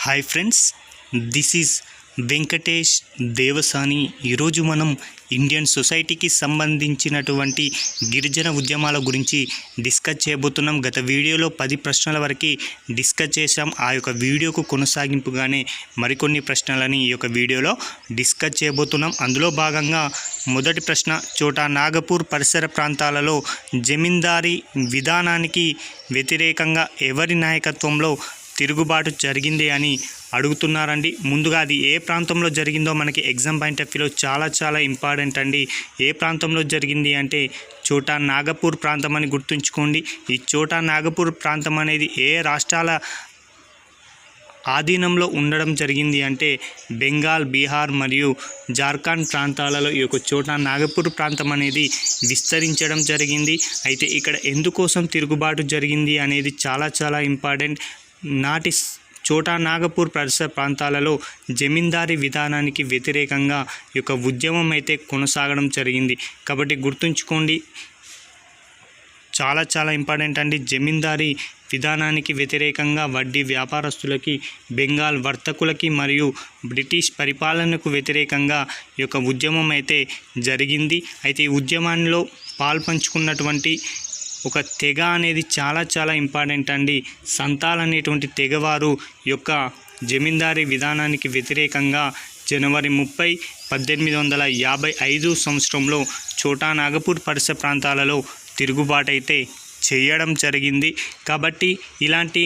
Hi friends, this is Venkatesh Devasani. ఈరోజు మనం Indian సొసైటీకి సంబంధించినటువంటి గిరిజన ఉద్యమాల గురించి డిస్కస్ చేయబోతున్నాం. గత వీడియోలో 10 ప్రశ్నల వరకు డిస్కస్ చేసాం. ఆ యొక్క వీడియోకు కొనసాగింపుగానే మరికొన్ని ప్రశ్నలని ఈ యొక్క వీడియోలో డిస్కస్ చేయబోతున్నాం. అందులో భాగంగా మొదటి ప్రశ్న, చోటా నాగపూర్ పరిసర ప్రాంతాలలో జమీందారీ విధానానికి వ్యతిరేకంగా ఎవరి నాయకత్వంలో తిరుగుబాటు జరిగింది అని అడుగుతున్నారండి. ముందుగా అది ఏ ప్రాంతంలో జరిగిందో మనకి ఎగ్జామ్ పాయింట్ ఆఫ్ వ్యూలో చాలా ఇంపార్టెంట్ అండి. ఏ ప్రాంతంలో జరిగింది అంటే చోటా నాగపూర్ ప్రాంతం అని గుర్తుంచుకోండి. ఈ చోటా నాగపూర్ ప్రాంతం అనేది ఏ రాష్ట్రాల ఆధీనంలో ఉండడం జరిగింది అంటే బెంగాల్, బీహార్ మరియు జార్ఖండ్ ప్రాంతాలలో ఈ యొక్క చోటా నాగపూర్ ప్రాంతం అనేది విస్తరించడం జరిగింది. అయితే ఇక్కడ ఎందుకోసం తిరుగుబాటు జరిగింది అనేది చాలా ఇంపార్టెంట్. నాటి చోటా నాగపూర్ పరిసర ప్రాంతాలలో జమీందారీ విధానానికి వ్యతిరేకంగా ఈ యొక్క ఉద్యమం అయితే కొనసాగడం జరిగింది. కాబట్టి గుర్తుంచుకోండి, చాలా ఇంపార్టెంట్ అండి. జమీందారీ విధానానికి వ్యతిరేకంగా వడ్డీ వ్యాపారస్తులకి, బెంగాల్ వర్తకులకి మరియు బ్రిటిష్ పరిపాలనకు వ్యతిరేకంగా ఈ యొక్క ఉద్యమం అయితే జరిగింది. అయితే ఈ ఉద్యమంలో పాల్పంచుకున్నటువంటి ఒక తెగ అనేది చాలా ఇంపార్టెంట్ అండి. సంతాల్ అనేటువంటి తెగవారు యొక్క జమీందారీ విధానానికి వ్యతిరేకంగా జనవరి 30, 1855 సంవత్సరంలో చోటా నాగపూర్ పరిసర ప్రాంతాలలో తిరుగుబాటు అయితే చేయడం జరిగింది. కాబట్టి ఇలాంటి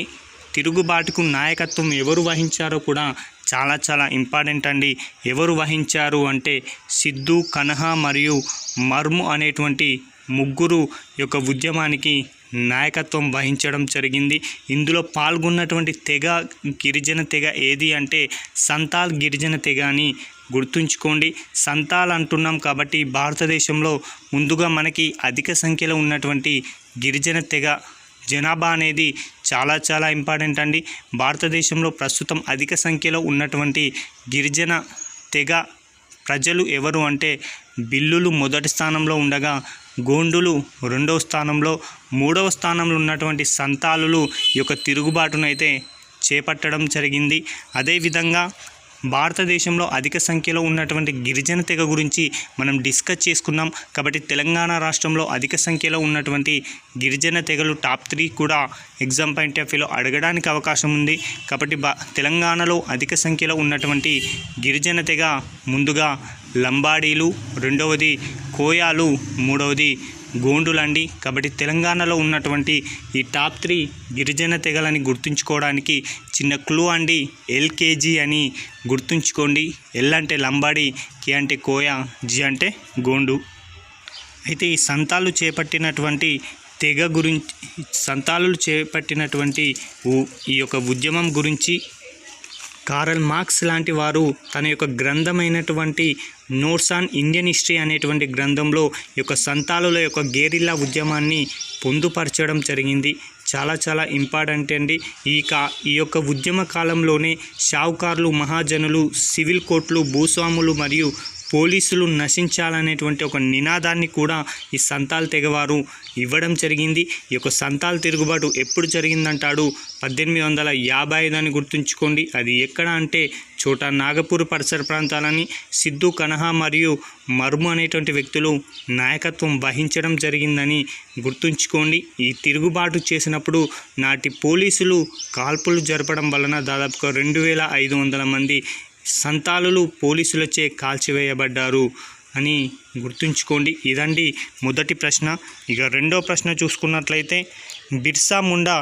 తిరుగుబాటుకు నాయకత్వం ఎవరు వహించారో కూడా చాలా ఇంపార్టెంట్ అండి. ఎవరు వహించారు అంటే సిద్ధు, కన్హా మరియు మర్ము అనేటువంటి ముగ్గురు యొక్క ఉద్యమానికి నాయకత్వం వహించడం జరిగింది. ఇందులో పాల్గొన్నటువంటి తెగ, గిరిజన తెగ ఏది అంటే సంతాల్ గిరిజన తెగ అని గుర్తుంచుకోండి. సంతాల్ అంటున్నాం కాబట్టి భారతదేశంలో ముందుగా మనకి అధిక సంఖ్యలో ఉన్నటువంటి గిరిజన తెగ జనాభా అనేది చాలా ఇంపార్టెంట్ అండి. భారతదేశంలో ప్రస్తుతం అధిక సంఖ్యలో ఉన్నటువంటి గిరిజన తెగ ప్రజలు ఎవరు అంటే బిల్లులు మొదటి స్థానంలో ఉండగా, గోండులు రెండవ స్థానంలో, మూడవ స్థానంలో ఉన్నటువంటి సంతాలులు ఈ యొక్క తిరుగుబాటును అయితే చేపట్టడం జరిగింది. అదేవిధంగా భారతదేశంలో అధిక సంఖ్యలో ఉన్నటువంటి గిరిజన తెగ గురించి మనం డిస్కస్ చేసుకున్నాం. కాబట్టి తెలంగాణ రాష్ట్రంలో అధిక సంఖ్యలో ఉన్నటువంటి గిరిజన తెగలు టాప్ 3 కూడా ఎగ్జామ్ పాయింట్ ఆఫ్ వ్యూలో అడగడానికి అవకాశం ఉంది. కాబట్టి తెలంగాణలో అధిక సంఖ్యలో ఉన్నటువంటి గిరిజన తెగ ముందుగా లంబాడీలు, రెండవది కోయాలు, మూడవది గోండులండి. కాబట్టి తెలంగాణలో ఉన్నటువంటి ఈ టాప్ 3 గిరిజన తెగలని గుర్తుంచుకోవడానికి చిన్న క్లూ అండి, ఎల్కేజీ అని గుర్తుంచుకోండి. ఎల్ అంటే లంబాడి, కే అంటే కోయ, జి అంటే గోండు. అయితే ఈ సంతాలు చేపట్టినటువంటి తెగ గురించి, సంతాలు చేపట్టినటువంటి ఈ యొక్క ఉద్యమం గురించి కారల్ మార్క్స్ లాంటి వారు తన యొక్క గ్రంథమైనటువంటి నోట్స్ ఆన్ ఇండియన్ హిస్టరీ అనేటువంటి గ్రంథంలో ఈ యొక్క సంతాలుల యొక్క గెరిల్లా ఉద్యమాన్ని పొందుపరచడం జరిగింది. చాలా ఇంపార్టెంట్ అండి. ఈ యొక్క ఉద్యమ కాలంలోనే షావుకారులు, మహాజనులు, సివిల్ కోర్టులు, భూస్వాములు మరియు పోలీసులు నశించాలనేటువంటి ఒక నినాదాన్ని కూడా ఈ సంతాల్ తెగవారు ఇవ్వడం జరిగింది. ఈ యొక్క సంతాల్ తిరుగుబాటు ఎప్పుడు జరిగిందంటాడు 1855 అని గుర్తుంచుకోండి. అది ఎక్కడ అంటే చోటా నాగపూర్ పరిసర ప్రాంతాలని సిద్ధు, కన్హా మరియు మర్ము అనేటువంటి వ్యక్తులు నాయకత్వం వహించడం జరిగిందని గుర్తుంచుకోండి. ఈ తిరుగుబాటు చేసినప్పుడు నాటి పోలీసులు కాల్పులు జరపడం వలన దాదాపుగా 2500 మంది సంతాలులు పోలీసులచే కాల్చివేయబడ్డారు అని గుర్తుంచుకోండి. ఇదండి మొదటి ప్రశ్న. ఇక రెండో ప్రశ్న చూసుకున్నట్లయితే బిర్సా ముండా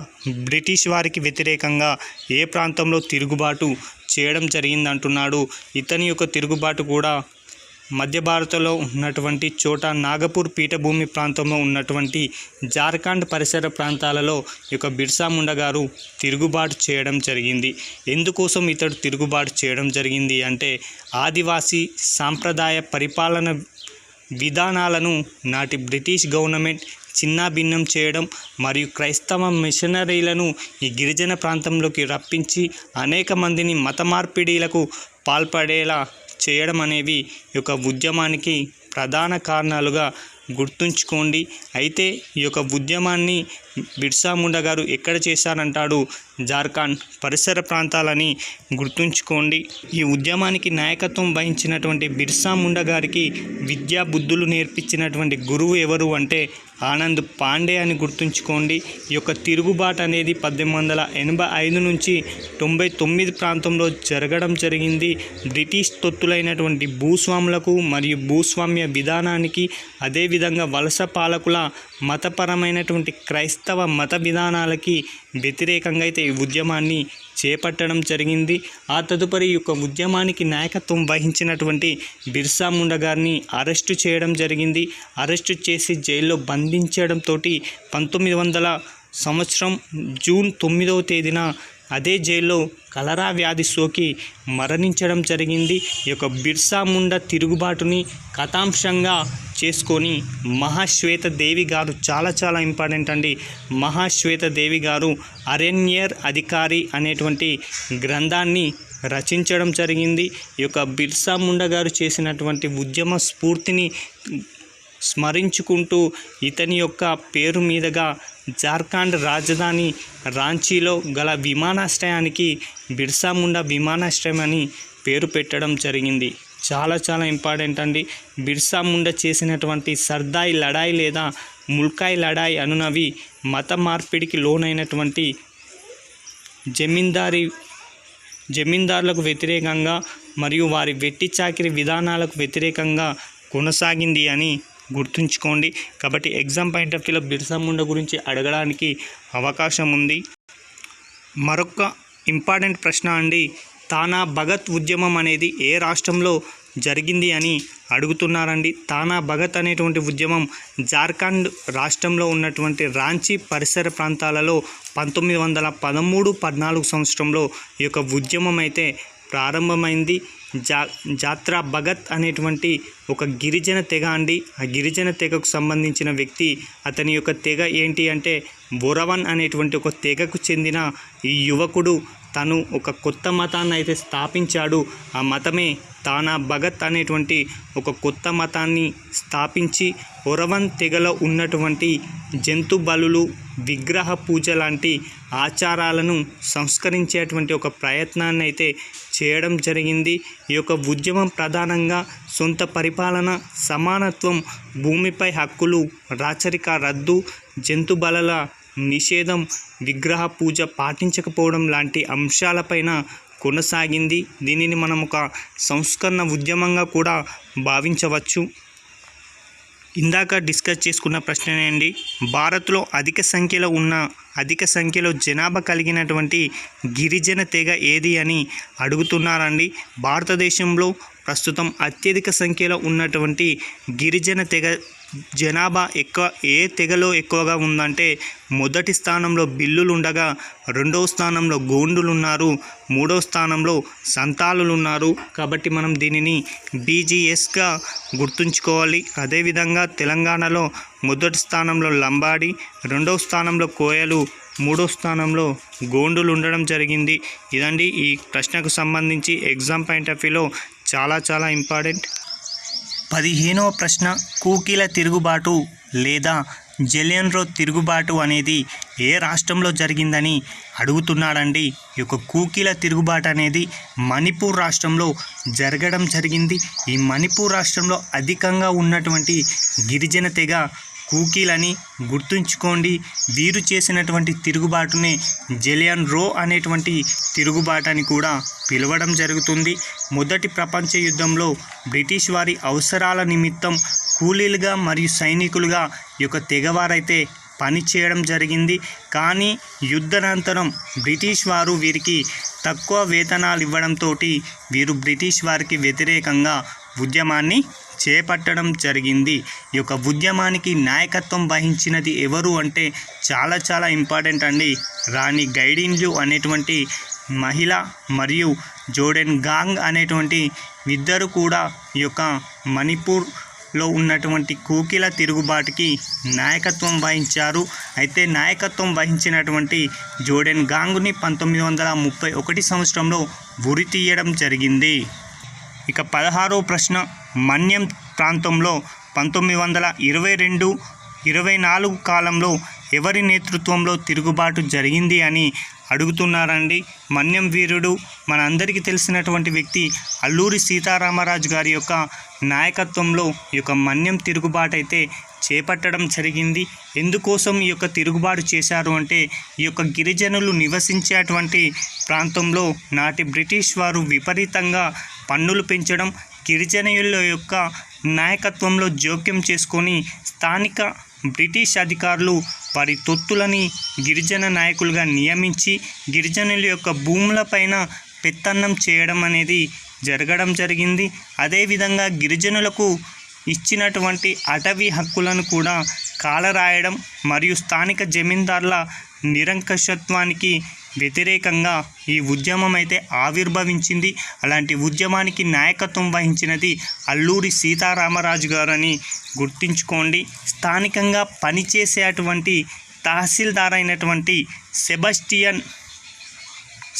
బ్రిటిష్ వారికి వ్యతిరేకంగా ఏ ప్రాంతంలో తిరుగుబాటు చేయడం జరిగిందంటున్నాడు. ఇతని యొక్క తిరుగుబాటు కూడా మధ్య భారత్లో ఉన్నటువంటి చోటా నాగపూర్ పీఠభూమి ప్రాంతంలో ఉన్నటువంటి జార్ఖండ్ పరిసర ప్రాంతాలలో ఈ యొక్క బిర్సా ముండా గారు తిరుగుబాటు చేయడం జరిగింది. ఎందుకోసం ఇతడు తిరుగుబాటు చేయడం జరిగింది అంటే ఆదివాసీ సాంప్రదాయ పరిపాలన విధానాలను నాటి బ్రిటిష్ గవర్నమెంట్ చిన్నాభిన్నం చేయడం మరియు క్రైస్తవ మిషనరీలను ఈ గిరిజన ప్రాంతంలోకి రప్పించి అనేక మందిని మత మార్పిడిలకు పాల్పడేలా చేయడం అనేవి ఈ యొక్క ఉద్యమానికి ప్రధాన కారణాలుగా గుర్తుంచుకోండి. అయితే ఈ యొక్క ఉద్యమాన్ని బిర్సా ముండా గారు ఎక్కడ చేశారంటాడు? జార్ఖండ్ పరిసర ప్రాంతాలని గుర్తుంచుకోండి. ఈ ఉద్యమానికి నాయకత్వం వహించినటువంటి బిర్సా ముండా గారికి విద్యా బుద్ధులు నేర్పించినటువంటి గురువు ఎవరు అంటే ఆనంద్ పాండే అని గుర్తుంచుకోండి. ఈ యొక్క తిరుగుబాటు అనేది 1885 నుంచి 99 ప్రాంతంలో జరగడం జరిగింది. బ్రిటిష్ తొత్తులైనటువంటి భూస్వాములకు మరియు భూస్వామ్య విధానానికి, అదేవిధంగా వలస పాలకుల మతపరమైనటువంటి క్రైస్తవ మత విధానాలకి వ్యతిరేకంగా అయితే ఈ ఉద్యమాన్ని చేపట్టడం జరిగింది. ఆ తదుపరి ఈ యొక్క ఉద్యమానికి నాయకత్వం వహించినటువంటి బిర్సా ముండా గారిని అరెస్టు చేయడం జరిగింది. అరెస్టు చేసి జైల్లో బంధించడంతో 1900 సంవత్సరం జూన్ 9వ తేదీన అదే జైల్లో కలరా వ్యాధి సోకి మరణించడం జరిగింది. ఈ యొక్క బిర్సా ముండా తిరుగుబాటుని కథాంశంగా చేసుకొని మహాశ్వేత దేవి గారు చాలా ఇంపార్టెంట్ అండి. మహాశ్వేత దేవి గారు అరణ్యర్ అధికారి అనేటువంటి గ్రంథాన్ని రచించడం జరిగింది. ఈ యొక్క బిర్సా ముండా గారు చేసినటువంటి ఉద్యమ స్ఫూర్తిని స్మరించుకుంటూ ఇతని యొక్క పేరు మీదుగా జార్ఖండ్ రాజధాని రాంచీలో గల విమానాశ్రయానికి బిర్సా ముండా విమానాశ్రయం అని పేరు పెట్టడం జరిగింది. చాలా ఇంపార్టెంట్ అండి. బిర్సా ముండా చేసినటువంటి సర్దాయి లడాయి లేదా ముల్కాయ్ లడాయి అనునవి మత మార్పిడికి లోనైనటువంటి జమీందారులకు వ్యతిరేకంగా మరియు వారి వెట్టి చాకిరి విధానాలకు వ్యతిరేకంగా కొనసాగింది అని గుర్తుంచుకోండి. కాబట్టి ఎగ్జామ్ పాయింట్ ఆఫ్ వ్యూలో బిర్సా ముండా గురించి అడగడానికి అవకాశం ఉంది. మరొక ఇంపార్టెంట్ ప్రశ్న అండి, తానా భగత్ ఉద్యమం అనేది ఏ రాష్ట్రంలో జరిగింది అని అడుగుతున్నారండి. తానా భగత్ అనేటువంటి ఉద్యమం జార్ఖండ్ రాష్ట్రంలో ఉన్నటువంటి రాంచీ పరిసర ప్రాంతాలలో 1913-14 సంవత్సరంలో ఈ యొక్క ఉద్యమం అయితే ప్రారంభమైంది. జాత్రా భగత్ అనేటువంటి ఒక గిరిజన తెగ అండి. ఆ గిరిజన తెగకు సంబంధించిన వ్యక్తి. అతని యొక్క తెగ ఏంటి అంటే బొరవన్ అనేటువంటి ఒక తెగకు చెందిన ఈ యువకుడు తను ఒక కొత్త మతాన్ని అయితే స్థాపించాడు. ఆ మతమే తానా భగత్ అనేటువంటి ఒక కొత్త మతాన్ని స్థాపించి ఒరవన్ తెగలో ఉన్నటువంటి జంతు బలులు, విగ్రహ పూజ లాంటి ఆచారాలను సంస్కరించేటువంటి ఒక ప్రయత్నాన్ని అయితే చేయడం జరిగింది. ఈ యొక్క ఉద్యమం ప్రధానంగా సొంత పరిపాలన, సమానత్వం, భూమిపై హక్కులు, రాచరిక రద్దు, జంతు బలుల నిషేధం, విగ్రహ పూజ పాటించకపోవడం లాంటి అంశాలపైన కొనసాగింది. దీనిని మనం ఒక సంస్కరణ ఉద్యమంగా కూడా భావించవచ్చు. ఇందాక డిస్కస్ చేసుకున్న ప్రశ్ననే అండి, భారత్లో అధిక సంఖ్యలో జనాభా కలిగినటువంటి గిరిజన తెగ ఏది అని అడుగుతున్నారండి. భారతదేశంలో ప్రస్తుతం అత్యధిక సంఖ్యలో ఉన్నటువంటి గిరిజన తెగ జనాభా ఏ తెగలో ఎక్కువగా ఉందంటే మొదటి స్థానంలో బిల్లులు ఉండగా, రెండవ స్థానంలో గోండులు ఉన్నారు, మూడవ స్థానంలో సంతాలులు ఉన్నారు. కాబట్టి మనం దీనిని బీజీఎస్గా గుర్తుంచుకోవాలి. అదేవిధంగా తెలంగాణలో మొదటి స్థానంలో లంబాడి, రెండవ స్థానంలో కోయలు, మూడో స్థానంలో గోండులు ఉండడం జరిగింది. ఇదండి ఈ ప్రశ్నకు సంబంధించి ఎగ్జామ్ పాయింట్ ఆఫ్ వ్యూలో చాలా ఇంపార్టెంట్. 15వ ప్రశ్న, కూకీల తిరుగుబాటు లేదా జలియన్రో తిరుగుబాటు అనేది ఏ రాష్ట్రంలో జరిగిందని అడుగుతున్నాడండి. ఈ యొక్క కూకీల తిరుగుబాటు అనేది మణిపూర్ రాష్ట్రంలో జరగడం జరిగింది. ఈ మణిపూర్ రాష్ట్రంలో అధికంగా ఉన్నటువంటి గిరిజన తెగ కూకీలని గుర్తుంచుకోండి. వీరు చేసినటువంటి తిరుగుబాటునే జలియన్ రో అనేటువంటి తిరుగుబాటు అని కూడా పిలవడం జరుగుతుంది. మొదటి ప్రపంచ యుద్ధంలో బ్రిటిష్ వారి అవసరాల నిమిత్తం కూలీలుగా మరియు సైనికులుగా ఈ యొక్క తెగవారైతే పనిచేయడం జరిగింది. కానీ యుద్ధానంతరం బ్రిటిష్ వారు వీరికి తక్కువ వేతనాలు ఇవ్వడంతో వీరు బ్రిటిష్ వారికి వ్యతిరేకంగా ఉద్యమాన్ని చేపట్టడం జరిగింది. ఈ యొక్క ఉద్యమానికి నాయకత్వం వహించినది ఎవరు అంటే చాలా ఇంపార్టెంట్ అండి. రాణి గైడిన్లు అనేటువంటి మహిళ మరియు జోడెన్ గాంగ్ అనేటువంటి ఇద్దరు కూడా ఈ యొక్క మణిపూర్లో ఉన్నటువంటి కూకీల తిరుగుబాటుకి నాయకత్వం వహించారు. అయితే నాయకత్వం వహించినటువంటి జోడెన్ గాంగ్ని 1931 సంవత్సరంలో ఉరి తీయడం జరిగింది. ఇక 16వ ప్రశ్న, మన్యం ప్రాంతంలో 1922-24 కాలంలో ఎవరి నేతృత్వంలో తిరుగుబాటు జరిగింది అని అడుగుతున్నారండి. మన్యం వీరుడు మనందరికీ తెలిసినటువంటి వ్యక్తి అల్లూరి సీతారామరాజు గారి యొక్క నాయకత్వంలో ఈ యొక్క మన్యం తిరుగుబాటు అయితే చేపట్టడం జరిగింది. ఎందుకోసం ఈ యొక్క తిరుగుబాటు చేశారు అంటే ఈ యొక్క గిరిజనులు నివసించేటువంటి ప్రాంతంలో నాటి బ్రిటిష్ వారు విపరీతంగా పన్నులు పెంచడం, గిరిజనుల యొక్క నాయకత్వంలో జోక్యం చేసుకొని స్థానిక బ్రిటిష్ అధికారులు వారి తొత్తులని గిరిజన నాయకులుగా నియమించి గిరిజనుల యొక్క భూములపైన పెత్తన్నం చేయడం అనేది జరగడం జరిగింది. అదేవిధంగా గిరిజనులకు ఇచ్చినటువంటి అటవీ హక్కులను కూడా కాలరాయడం మరియు స్థానిక జమీందారుల నిరంకుశత్వానికి వ్యతిరేకంగా ఈ ఉద్యమం అయితే ఆవిర్భవించింది. అలాంటి ఉద్యమానికి నాయకత్వం వహించినది అల్లూరి సీతారామరాజు గారని గుర్తుంచుకోండి. స్థానికంగా పనిచేసేటువంటి తహసీల్దార్ అయినటువంటి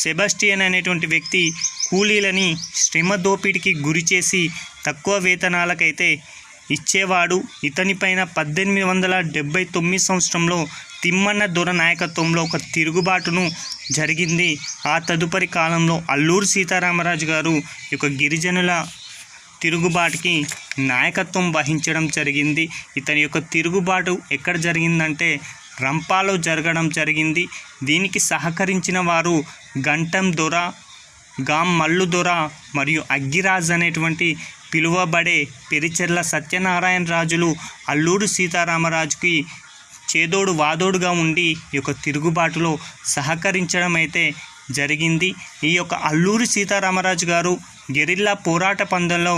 సెబాస్టియన్ అనేటువంటి వ్యక్తి కూలీలని శ్రమ దోపిడీకి గురి చేసి తక్కువ వేతనాలకైతే ఇచ్చేవాడు. ఇతనిపైన 1879 సంవత్సరంలో తిమ్మన్న దొర నాయకత్వంలో ఒక తిరుగుబాటును జరిగింది. ఆ తదుపరి కాలంలో అల్లూరి సీతారామరాజు గారు ఈ యొక్క గిరిజనుల తిరుగుబాటుకి నాయకత్వం వహించడం జరిగింది. ఇతని యొక్క తిరుగుబాటు ఎక్కడ జరిగిందంటే రంపాలో జరగడం జరిగింది. దీనికి సహకరించిన వారు గంటం దొర, గాం మల్లు దొర మరియు అగ్గిరాజ్ అనేటువంటి పిలువబడే పెరిచెర్ల సత్యనారాయణ రాజులు అల్లూరి సీతారామరాజుకి చేదోడు వాదోడుగా ఉండి ఈ యొక్క తిరుగుబాటులో సహకరించడం అయితే జరిగింది. ఈ యొక్క అల్లూరి సీతారామరాజు గారు గెరిల్లా పోరాట పందంలో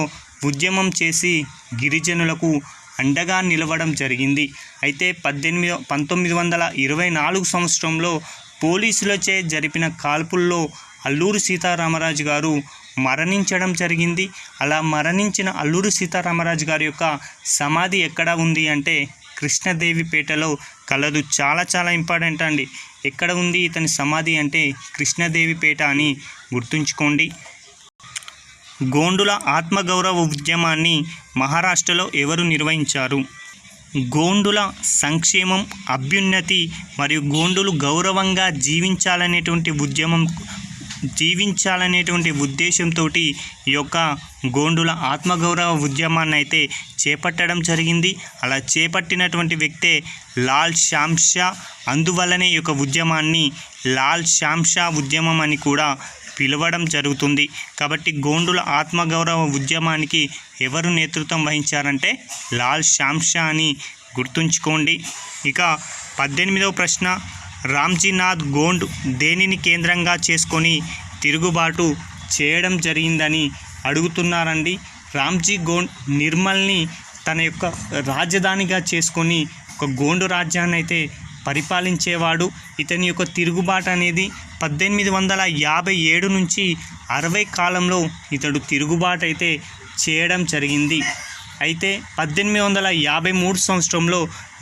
ఉద్యమం చేసి గిరిజనులకు అండగా నిలవడం జరిగింది. అయితే 1924 సంవత్సరంలో పోలీసులచే జరిపిన కాల్పుల్లో అల్లూరి సీతారామరాజు గారు మరణించడం జరిగింది. అలా మరణించిన అల్లూరి సీతారామరాజు గారి యొక్క సమాధి ఎక్కడ ఉంది అంటే కృష్ణదేవిపేటలో కలదు. చాలా చాలా ఇంపార్టెంట్ అండి. ఎక్కడ ఉంది ఇతని సమాధి అంటే కృష్ణదేవిపేట అని గుర్తుంచుకోండి. గోండుల ఆత్మగౌరవ ఉద్యమాన్ని మహారాష్ట్రలో ఎవరు నిర్వహించారు? గోండుల సంక్షేమం, అభ్యున్నతి మరియు గోండులు గౌరవంగా జీవించాలనేటువంటి ఉద్దేశంతో ఈ యొక్క గోండుల ఆత్మగౌరవ ఉద్యమాన్ని అయితే చేపట్టడం జరిగింది. అలా చేపట్టినటువంటి వ్యక్తే లాల్ శాంషా. అందువల్లనే ఈ యొక్క ఉద్యమాన్ని లాల్ శాంషా ఉద్యమం అని కూడా పిలవడం జరుగుతుంది. కాబట్టి గోండుల ఆత్మగౌరవ ఉద్యమానికి ఎవరు నేతృత్వం వహించారంటే లాల్ శాంషా అని గుర్తుంచుకోండి. ఇక 18వ ప్రశ్న, రామ్జీనాథ్ గోండ్ దేనిని కేంద్రంగా చేసుకొని తిరుగుబాటు చేయడం జరిగిందని అడుగుతున్నారండి. రామ్జీ గోండ్ నిర్మల్ని తన యొక్క రాజధానిగా చేసుకొని ఒక గోండు రాజ్యాన్ని అయితే పరిపాలించేవాడు. ఇతని యొక్క తిరుగుబాటు అనేది 1857 నుంచి 60 కాలంలో ఇతడు తిరుగుబాటు అయితే చేయడం జరిగింది. అయితే 1853 సంవత్సరంలో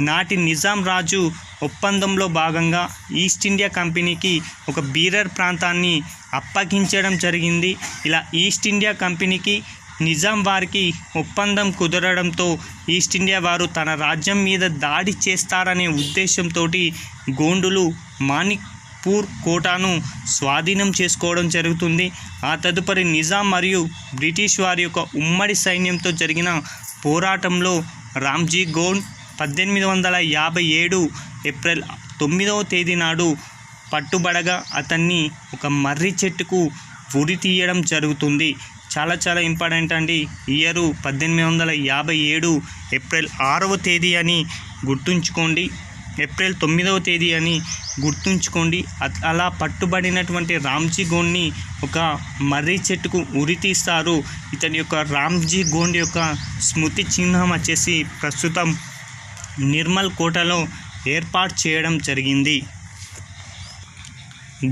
నాటి నిజాం రాజు ఒప్పందంలో భాగంగా ఈస్ట్ ఇండియా కంపెనీకి ఒక బీరర్ ప్రాంతాన్ని అప్పగించడం జరిగింది. ఇలా ఈస్ట్ ఇండియా కంపెనీకి నిజాం వారికి ఒప్పందం కుదరడంతో ఈస్ట్ ఇండియా వారు తన రాజ్యం మీద దాడి చేస్తారనే ఉద్దేశంతో గోండులు మాణిక్పూర్ కోటను స్వాధీనం చేసుకోవడం జరుగుతుంది. ఆ తదుపరి నిజాం మరియు బ్రిటిష్ వారి యొక్క ఉమ్మడి సైన్యంతో జరిగిన పోరాటంలో రామ్జీ గోండ్ 1857 ఏప్రిల్ 9వ తేదీ నాడు పట్టుబడగా అతన్ని ఒక మర్రి చెట్టుకు ఉరి తీయడం జరుగుతుంది. చాలా చాలా ఇంపార్టెంట్ అండి. ఇయరు 1857 ఏప్రిల్ 6వ తేదీ అని గుర్తుంచుకోండి. ఏప్రిల్ 9వ తేదీ అని గుర్తుంచుకోండి. అలా పట్టుబడినటువంటి రామ్జీ గోండ్ని ఒక మర్రి చెట్టుకు ఉరి తీస్తారు. ఇతని యొక్క రామ్జీ గోండ్ యొక్క స్మృతి చిహ్నం వచ్చేసి ప్రస్తుతం నిర్మల్ కోటలో ఏర్పాటు చేయడం జరిగింది.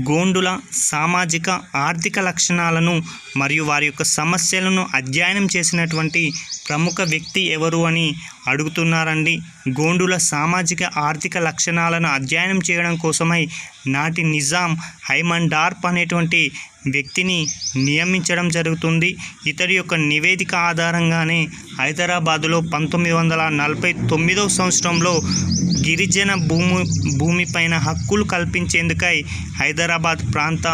గోండుల సామాజిక ఆర్థిక లక్షణాలను మరియు వారి యొక్క సమస్యలను అధ్యయనం చేసినటువంటి ప్రముఖ వ్యక్తి ఎవరు అని అడుగుతున్నారండి. గోండుల సామాజిక ఆర్థిక లక్షణాలను అధ్యయనం చేయడం కోసమై నాటి నిజాం హైమండార్ప్ అనేటువంటి వ్యక్తిని నియమించడం జరుగుతుంది. ఇతడి యొక్క నివేదిక ఆధారంగానే హైదరాబాదులో 1949వ సంవత్సరంలో గిరిజన భూమిపైన హక్కులు కల్పించేందుకై హైదరాబాద్ ప్రాంత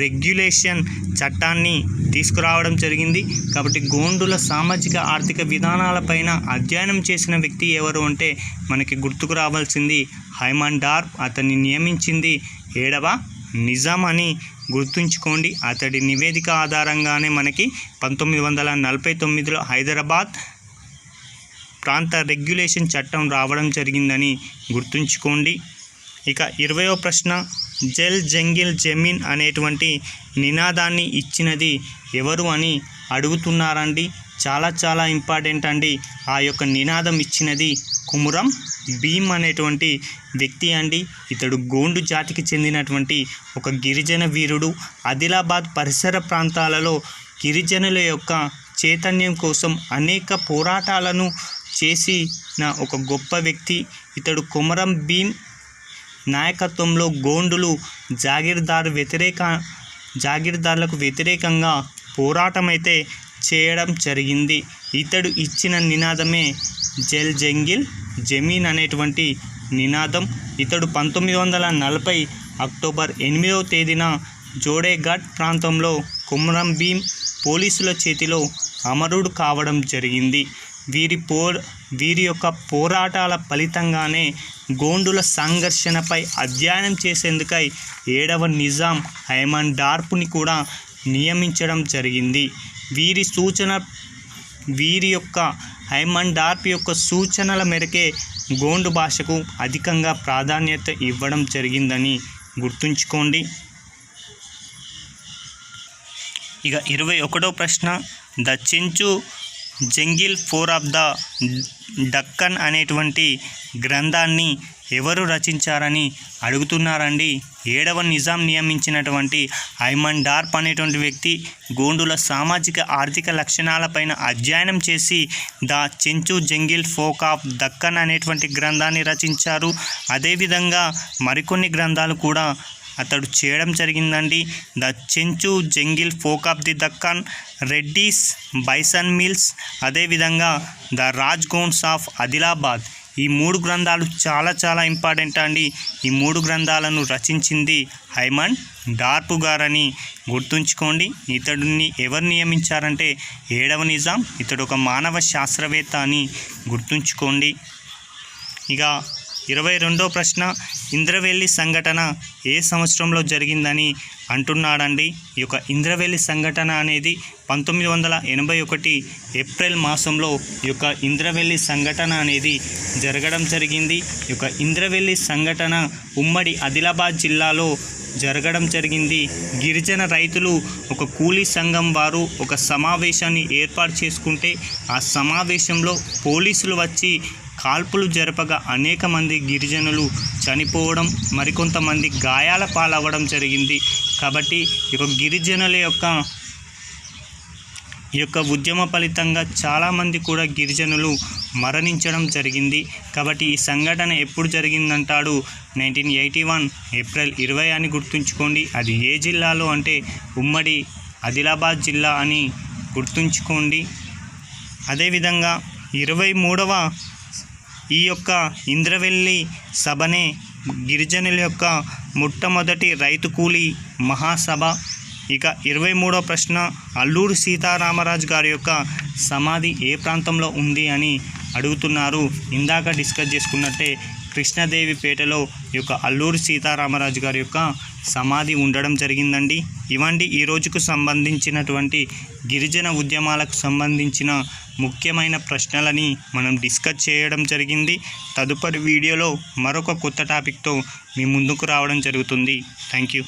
రెగ్యులేషన్ చట్టాన్ని తీసుకురావడం జరిగింది. కాబట్టి గోండుల సామాజిక ఆర్థిక విధానాలపైన అధ్యయనం చేసిన వ్యక్తి ఎవరు అంటే మనకి గుర్తుకు రావాల్సింది హైమండార్ప్. అతన్ని నియమించింది 7వ నిజాం అని గుర్తుంచుకోండి. అతడి నివేదిక ఆధారంగానే మనకి 1949లో హైదరాబాద్ ప్రాంత రెగ్యులేషన్ చట్టం రావడం జరిగిందని గుర్తుంచుకోండి. ఇక 20వ ప్రశ్న, జల్ జంగిల్ జమీన్ అనేటువంటి నినాదాన్ని ఇచ్చినది ఎవరు అని అడుగుతున్నారండి. చాలా ఇంపార్టెంట్ అండి. ఆ యొక్క నినాదం ఇచ్చినది కుమురం భీమ్ అనేటువంటి వ్యక్తి అండి. ఇతడు గోండు జాతికి చెందినటువంటి ఒక గిరిజన వీరుడు. ఆదిలాబాద్ పరిసర ప్రాంతాలలో గిరిజనుల యొక్క చైతన్యం కోసం అనేక పోరాటాలను చేసిన ఒక గొప్ప వ్యక్తి ఇతడు. కుమురం భీమ్ నాయకత్వంలో గోండులు జాగీర్దార్లకు వ్యతిరేకంగా పోరాటం అయితే చేయడం జరిగింది. ఇతడు ఇచ్చిన నినాదమే జల్ జంగిల్ జమీన్ అనేటువంటి నినాదం. ఇతడు 1940 అక్టోబర్ 8వ తేదీన జోడేఘాట్ ప్రాంతంలో కుమురం భీమ్ పోలీసుల చేతిలో అమరుడు కావడం జరిగింది. వీరి యొక్క పోరాటాల ఫలితంగానే గోండుల సంఘర్షణపై అధ్యయనం చేసేందుకై 7వ నిజాం హైమండార్ప్ని కూడా నియమించడం జరిగింది. వీరి యొక్క హైమండార్ప్ యొక్క సూచనల మేరకే గోండు భాషకు అధికంగా ప్రాధాన్యత ఇవ్వడం జరిగిందని గుర్తుంచుకోండి. ఇక 21వ ప్రశ్న, the Chenchu jungle four of the Deccan అనేటువంటి గ్రంథాన్ని ఎవరు రచించారని అడుగుతున్నారండి. 7వ నిజాం నియమించినటువంటి హైమండార్ప్ అనేటువంటి వ్యక్తి గోండుల సామాజిక ఆర్థిక లక్షణాలపైన అధ్యయనం చేసి the Chenchu jungle folk of Deccan అనేటువంటి గ్రంథాన్ని రచించారు. అదేవిధంగా మరికొన్ని గ్రంథాలు కూడా అతడు చేయడం జరిగిందండి. The Chenchu jungle folk of the Deccan, Reddis bison hills, అదేవిధంగా ద రాజ్ గౌన్స్ ఆఫ్ ఆదిలాబాద్. ఈ 3 గ్రంథాలు చాలా ఇంపార్టెంట్ అండి. ఈ 3 గ్రంథాలను రచించింది హైమండార్ప్ గారని గుర్తుంచుకోండి. ఇతడిని ఎవరు నియమించారంటే 7వ నిజాం. ఇతడు ఒక మానవ శాస్త్రవేత్త అని గుర్తుంచుకోండి. ఇక 22వ ప్రశ్న, ఇంద్రవెల్లి సంఘటన ఏ సంవత్సరంలో జరిగిందని అంటున్నాడండి. ఈ యొక్క ఇంద్రవెల్లి సంఘటన అనేది 1981 ఏప్రిల్ మాసంలో ఈ యొక్క ఇంద్రవెల్లి సంఘటన అనేది జరగడం జరిగింది. ఈ యొక్క ఇంద్రవెల్లి సంఘటన ఉమ్మడి ఆదిలాబాద్ జిల్లాలో జరగడం జరిగింది. గిరిజన రైతులు ఒక కూలీ సంఘం వారు ఒక సమావేశాన్ని ఏర్పాటు చేసుకుంటే ఆ సమావేశంలో పోలీసులు వచ్చి కాల్పులు జరపగా అనేక మంది గిరిజనులు చనిపోవడం, మరికొంతమంది గాయాల పాలవ్వడం జరిగింది. కాబట్టి గిరిజనుల యొక్క ఉద్యమ ఫలితంగా చాలామంది కూడా గిరిజనులు మరణించడం జరిగింది. కాబట్టి ఈ సంఘటన ఎప్పుడు జరిగిందంటాడు 1981 ఏప్రిల్ 20 అని గుర్తుంచుకోండి. అది ఏ జిల్లాలో అంటే ఉమ్మడి ఆదిలాబాద్ జిల్లా అని గుర్తుంచుకోండి. అదేవిధంగా 23వ ఈ యొక్క ఇంద్రవెల్లి సభనే గిరిజనుల యొక్క మొట్టమొదటి రైతు కూలీ మహాసభ. ఇక 23వ ప్రశ్న, అల్లూరి సీతారామరాజు గారి యొక్క సమాధి ఏ ప్రాంతంలో ఉంది అని అడుగుతున్నారు. ఇందాక డిస్కస్ చేసుకున్నట్టే కృష్ణదేవిపేటలో ఈ యొక్క అల్లూరి సీతారామరాజు గారి యొక్క సమాధి ఉండడం జరిగిందండి. ఇవండి ఈ రోజుకు సంబంధించినటువంటి గిరిజన ఉద్యమాలకు సంబంధించిన ముఖ్యమైన ప్రశ్నలని మనం డిస్కస్ చేయడం జరిగింది. తదుపరి వీడియోలో మరొక కొత్త టాపిక్తో మీ ముందుకు రావడం జరుగుతుంది. Thank you.